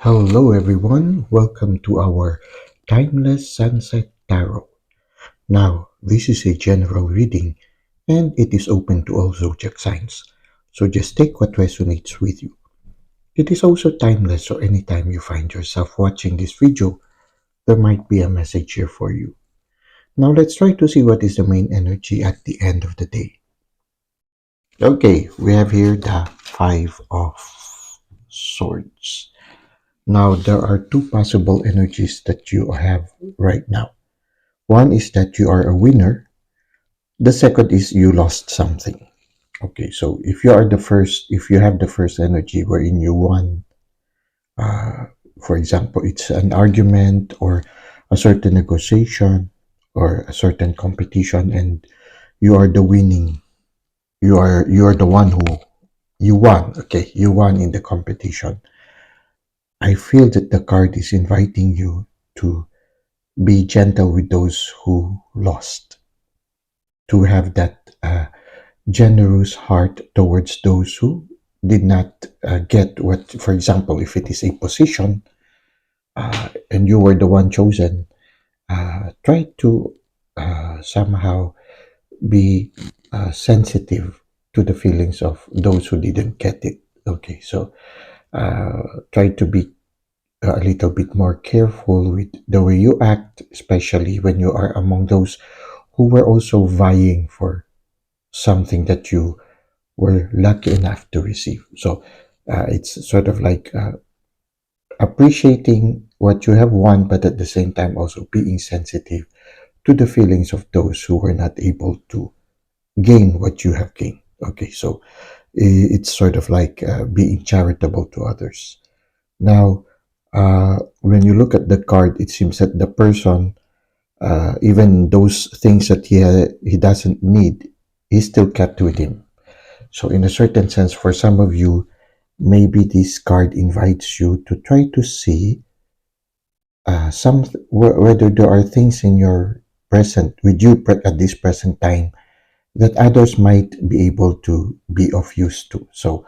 Hello everyone, welcome to our Timeless Sunset Tarot. Now, this is a general reading and it is open to all zodiac signs. So just take what resonates with you. It is also timeless, so anytime you find yourself watching this video, there might be a message here for you. Now let's try to see what is the main energy at the end of the day. Okay, we have here the Five of Swords. Now, there are two possible energies that you have right now. One is that you are a winner. The second is you lost something. Okay, so if you are the first, if you have the first energy wherein you won, uh, for example, it's an argument or a certain negotiation or a certain competition, and you are the winning. You are the one who you won. Okay, you won in the competition. I feel that the card is inviting you to be gentle with those who lost, to have that generous heart towards those who did not get what, for example, if it is a position and you were the one chosen, try to somehow be sensitive to the feelings of those who didn't get it. Okay, so try to be a little bit more careful with the way you act, especially when you are among those who were also vying for something that you were lucky enough to receive. So it's sort of like appreciating what you have won, but at the same time also being sensitive to the feelings of those who were not able to gain what you have gained. Okay, so it's sort of like being charitable to others. Now, when you look at the card, it seems that the person, even those things that he doesn't need, he still kept with him. So, in a certain sense, for some of you, maybe this card invites you to try to see whether there are things in your present with you at this present time that others might be able to be of use to. So,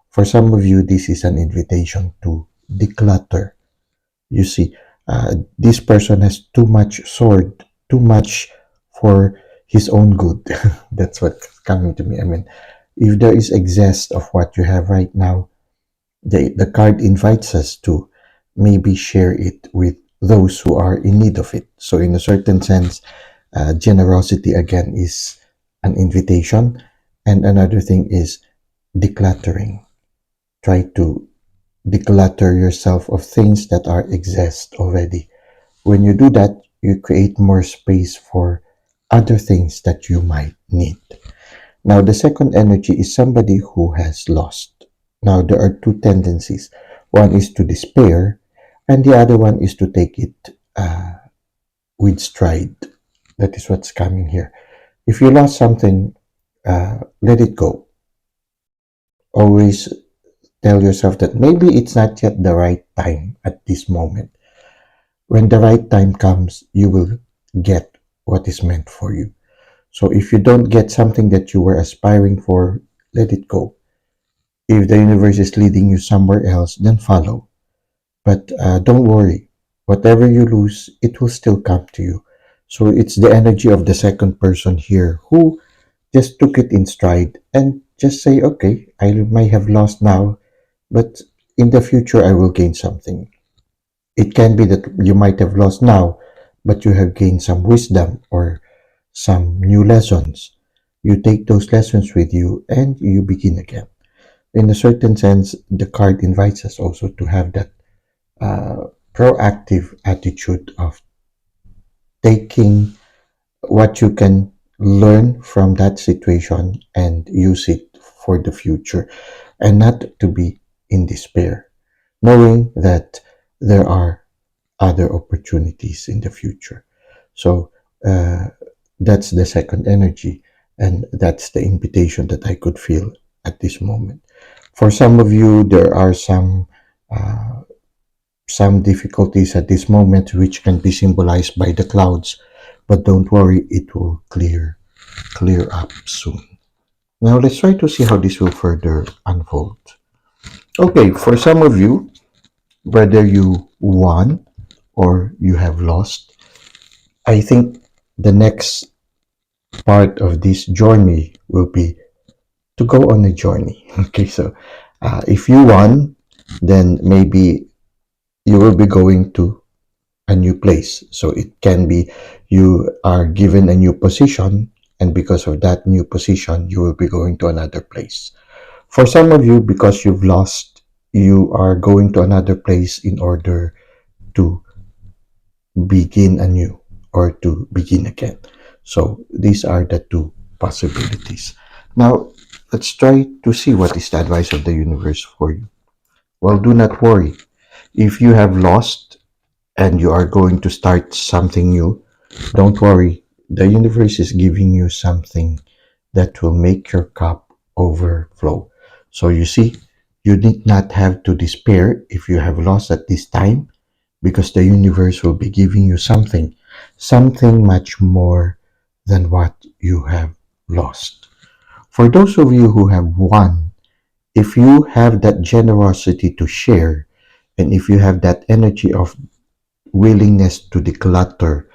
for some of you, this is an invitation to declutter. You see, this person has too much sword, too much for his own good. That's what's coming to me. I mean, if there is excess of what you have right now, the card invites us to maybe share it with those who are in need of it. So, in a certain sense, generosity again is an invitation. And another thing is decluttering. Try to declutter yourself of things that are exist already. When you do that, you create more space for other things that you might need. Now, the second energy is somebody who has lost. Now, there are two tendencies. One is to despair, and the other one is to take it with stride. That is what's coming here. If you lost something, let it go. Always tell yourself that maybe it's not yet the right time at this moment. When the right time comes, you will get what is meant for you. So if you don't get something that you were aspiring for, let it go. If the universe is leading you somewhere else, then follow. But don't worry. Whatever you lose, it will still come to you. So it's the energy of the second person here who just took it in stride and just say, okay, I may have lost now, but in the future I will gain something. It can be that you might have lost now, but you have gained some wisdom or some new lessons. You take those lessons with you and you begin again. In a certain sense, the card invites us also to have that proactive attitude of taking what you can learn from that situation and use it for the future, and not to be in despair, knowing that there are other opportunities in the future. So that's the second energy, and that's the invitation that I could feel at this moment. For some of you, there are some difficulties at this moment, which can be symbolized by the clouds, but don't worry, it will clear up soon. Now let's try to see how this will further unfold. Okay, for some of you, whether you won or you have lost, I think the next part of this journey will be to go on a journey. Okay, so if you won, then maybe you will be going to a new place. So it can be you are given a new position, and because of that new position, you will be going to another place. For some of you, because you've lost, you are going to another place in order to begin anew or to begin again. So these are the two possibilities. Now, let's try to see what is the advice of the universe for you. Well, do not worry. If you have lost and you are going to start something new, don't worry. The universe is giving you something that will make your cup overflow. So you see, you need not have to despair if you have lost at this time, because the universe will be giving you something much more than what you have lost. For those of you who have won, if you have that generosity to share, and if you have that energy of willingness to declutter,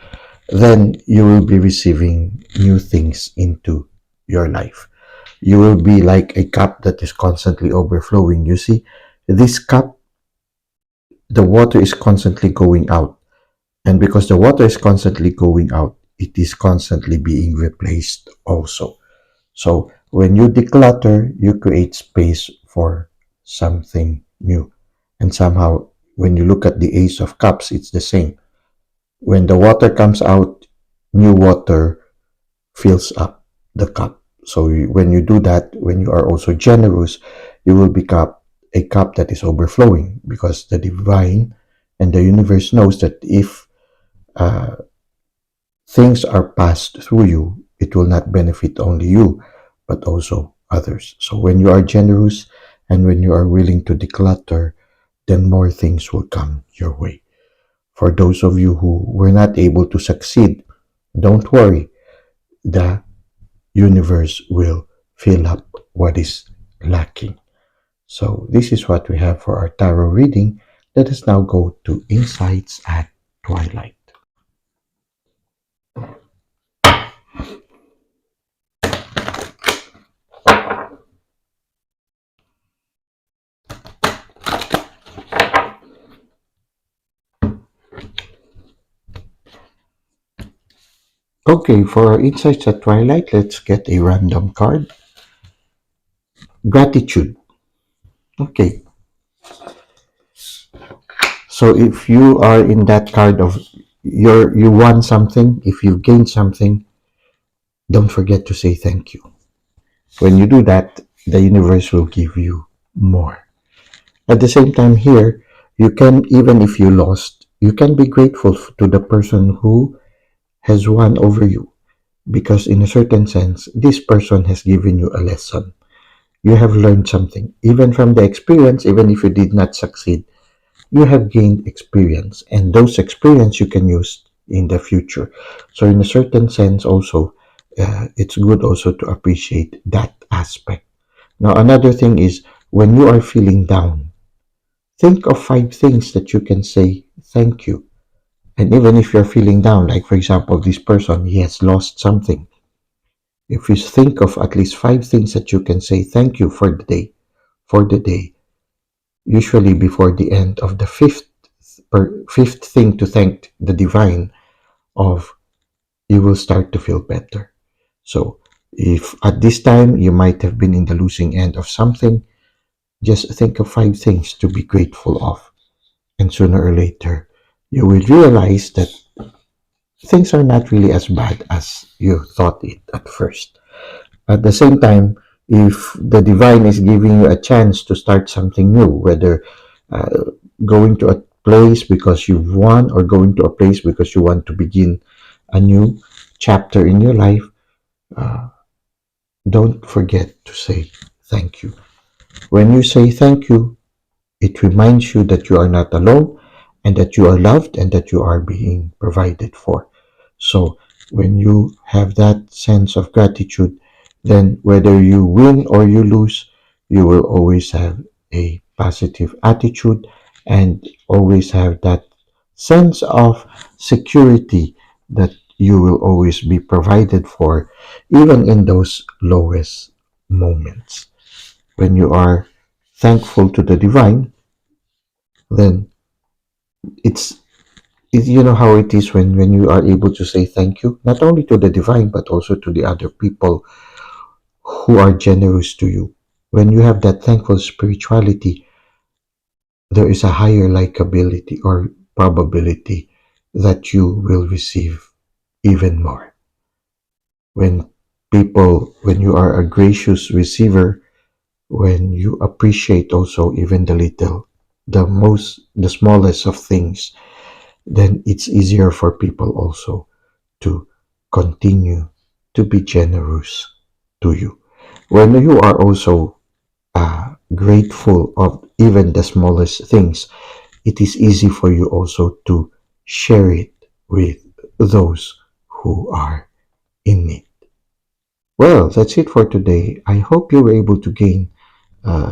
then you will be receiving new things into your life. You will be like a cup that is constantly overflowing. You see, this cup, the water is constantly going out. And because the water is constantly going out, it is constantly being replaced also. So when you declutter, you create space for something new. And somehow, when you look at the Ace of Cups, it's the same. When the water comes out, new water fills up the cup. So when you do that, when you are also generous, you will become a cup that is overflowing, because the divine and the universe knows that if uh, things are passed through you, it will not benefit only you, but also others. So when you are generous and when you are willing to declutter, then more things will come your way. For those of you who were not able to succeed, don't worry. The universe will fill up what is lacking. So this is what we have for our tarot reading. Let us now go to Insights at Twilight. Okay, for our Insights at Twilight, let's get a random card. Gratitude. Okay, so if you are in that card of you won something, if you gained something, don't forget to say thank you. When you do that, the universe will give you more. At the same time here, you can, even if you lost, you can be grateful to the person who has won over you, because in a certain sense, this person has given you a lesson. You have learned something. Even from the experience, even if you did not succeed, you have gained experience, and those experience you can use in the future. So in a certain sense also, it's good also to appreciate that aspect. Now another thing is, when you are feeling down, think of 5 things that you can say thank you. And even if you're feeling down, like for example, this person, he has lost something. If you think of at least 5 things that you can say thank you for the day, usually before the end of the fifth thing to thank the divine of, you will start to feel better. So if at this time you might have been in the losing end of something, just think of 5 things to be grateful of. And sooner or later, you will realize that things are not really as bad as you thought it at first. At the same time, if the divine is giving you a chance to start something new, whether uh, going to a place because you've won, or going to a place because you want to begin a new chapter in your life, uh, don't forget to say thank you. When you say thank you, it reminds you that you are not alone, and that you are loved, and that you are being provided for. So when you have that sense of gratitude, then whether you win or you lose, you will always have a positive attitude, and always have that sense of security that you will always be provided for, even in those lowest moments. When you are thankful to the divine, then it's you know how it is when you are able to say thank you, not only to the divine, but also to the other people who are generous to you. When you have that thankful spirituality, there is a higher likability or probability that you will receive even more. When when you are a gracious receiver, when you appreciate also even the little, the smallest of things, then it's easier for people also to continue to be generous to you. When you are also grateful of even the smallest things, it is easy for you also to share it with those who are in need. Well, that's it for today. I hope you were able to gain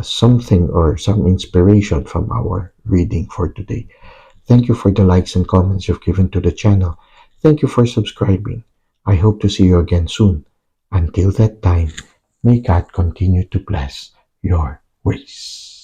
something or some inspiration from our reading for today. Thank you for the likes and comments you've given to the channel. Thank you for subscribing. I hope to see you again soon. Until that time, may God continue to bless your ways.